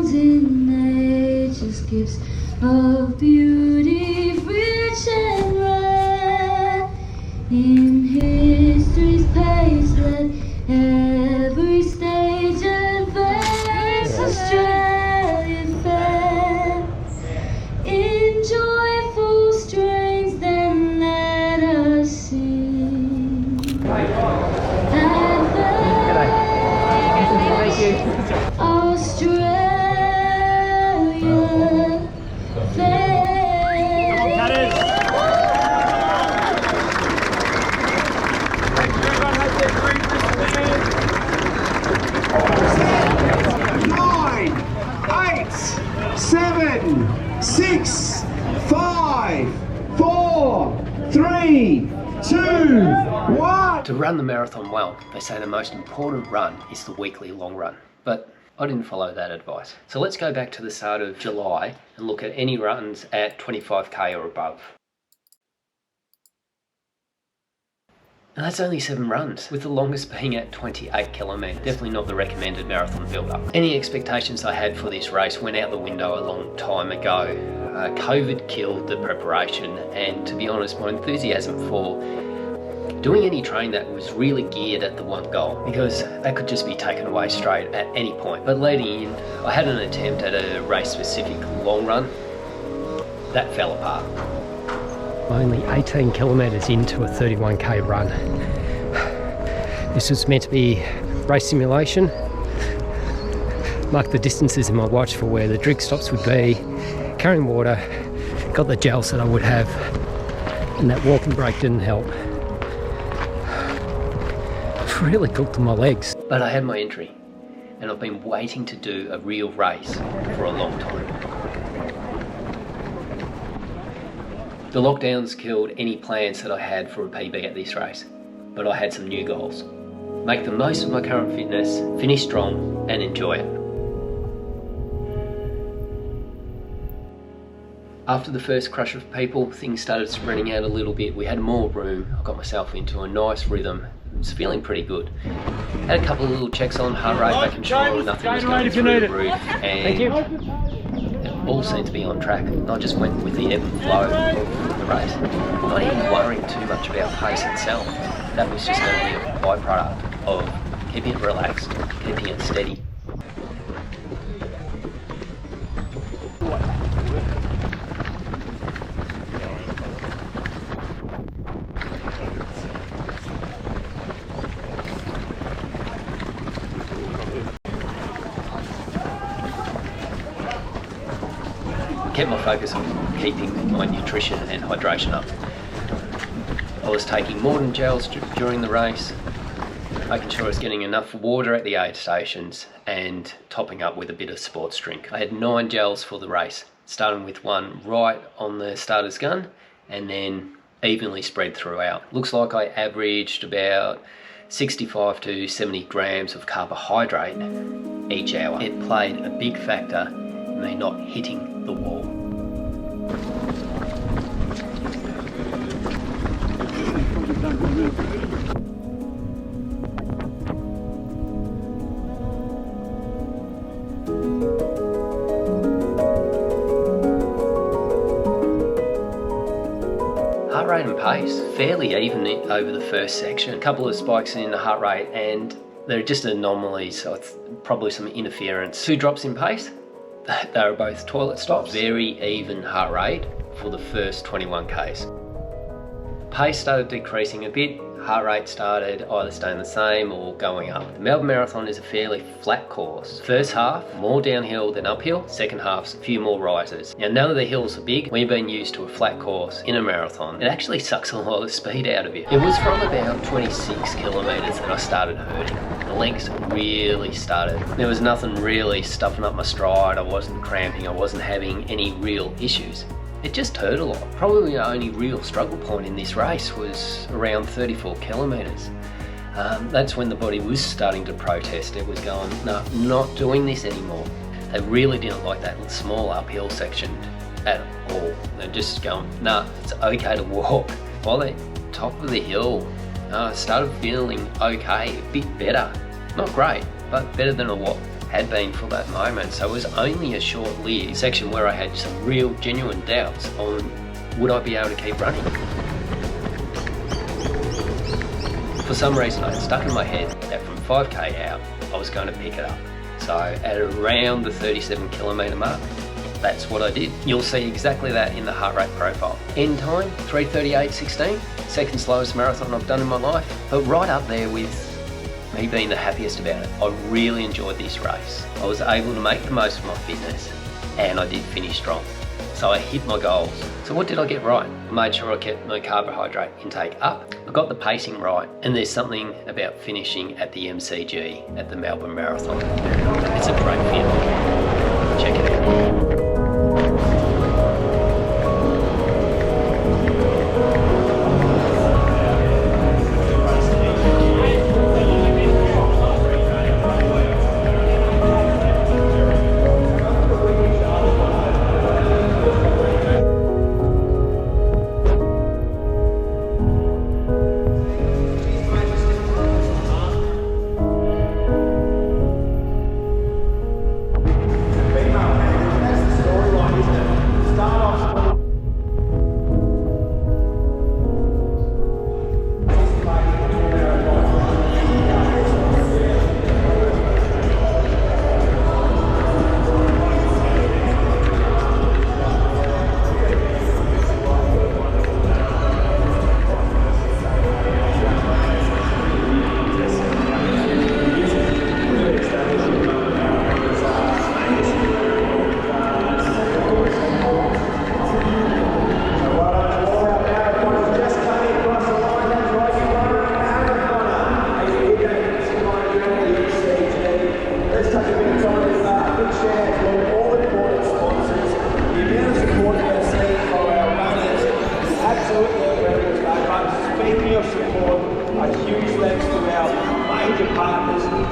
songs in nature's gifts of beauty, rich and rare. In history's page, let every stage advance. Australia fair, in joyful strains, then let us sing. Australia fair. 9, 8, 7, 6, 5, 4, 3, 2, 1. To run the marathon well, they say the most important run is the weekly long run, but I didn't follow that advice. So let's go back to the start of July and look at any runs at 25k or above. And that's only 7 runs, with the longest being at 28 kilometres. Definitely not the recommended marathon build-up. Any expectations I had for this race went out the window a long time ago. COVID killed the preparation, and to be honest, my enthusiasm for doing any training that was really geared at the one goal, because that could just be taken away straight at any point. But leading in, I had an attempt at a race-specific long run. That fell apart. Only 18 kilometres into a 31k run. This was meant to be race simulation. Marked the distances in my watch for where the drink stops would be, carrying water, got the gels that I would have, and that walking break didn't help. Really cooked on my legs. But I had my entry, and I've been waiting to do a real race for a long time. The lockdowns killed any plans that I had for a PB at this race, but I had some new goals. Make the most of my current fitness, finish strong, and enjoy it. After the first crush of people, things started spreading out a little bit. We had more room. I got myself into a nice rhythm. I was feeling pretty good. Had a couple of little checks on heart rate, making sure nothing was going through the roof, and it all seemed to be on track. I just went with the ebb and flow of the race, not even worrying too much about pace itself. That was just going to be a byproduct of keeping it relaxed, keeping it steady. Kept my focus on keeping my nutrition and hydration up. I was taking more than gels during the race, making sure I was getting enough water at the aid stations and topping up with a bit of sports drink. I had 9 gels for the race, starting with one right on the starter's gun and then evenly spread throughout. Looks like I averaged about 65 to 70 grams of carbohydrate each hour. It played a big factor in me not hitting the wall. Heart rate and pace, fairly even over the first section. A couple of spikes in the heart rate and they're just anomalies, so it's probably some interference. 2 drops in pace. They were both toilet stops. Very even heart rate for the first 21k's. Pace started decreasing a bit. Heart rate started either staying the same or going up. The Melbourne Marathon is a fairly flat course. First half, more downhill than uphill. Second half's a few more rises. Now, none of the hills are big. We've been used to a flat course in a marathon. It actually sucks a lot of speed out of you. It was from about 26 kilometres that I started hurting. The legs really started. There was nothing really stuffing up my stride. I wasn't cramping. I wasn't having any real issues. It just hurt a lot. Probably the only real struggle point in this race was around 34 kilometres. That's when the body was starting to protest. It was going, no, not doing this anymore. They really didn't like that small uphill section at all. They're just going, nah, it's okay to walk. By the top of the hill, I started feeling okay, a bit better. Not great, but better than a walk. had been for that moment. So it was only a short-lived section where I had some real genuine doubts on would I be able to keep running. For some reason I had stuck in my head that from 5k out I was going to pick it up. So at around the 37 kilometre mark, that's what I did. You'll see exactly that in the heart rate profile. End time, 3:38.16, second slowest marathon I've done in my life, but right up there with me being the happiest about it. I really enjoyed this race. I was able to make the most of my fitness and I did finish strong. So I hit my goals. So what did I get right? I made sure I kept my carbohydrate intake up. I got the pacing right, and there's something about finishing at the MCG at the Melbourne Marathon. It's a great feeling. Check it out.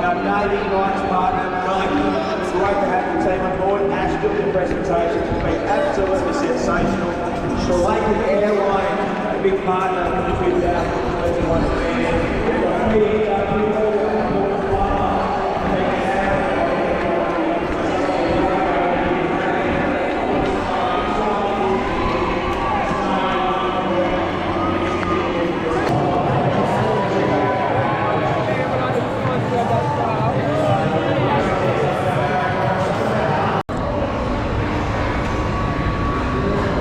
Our Navy Knights partner, Nike. It's great to have the team on board. Ash took the presentation. It's been absolutely sensational. Selected Airline, a big partner with our 21 band.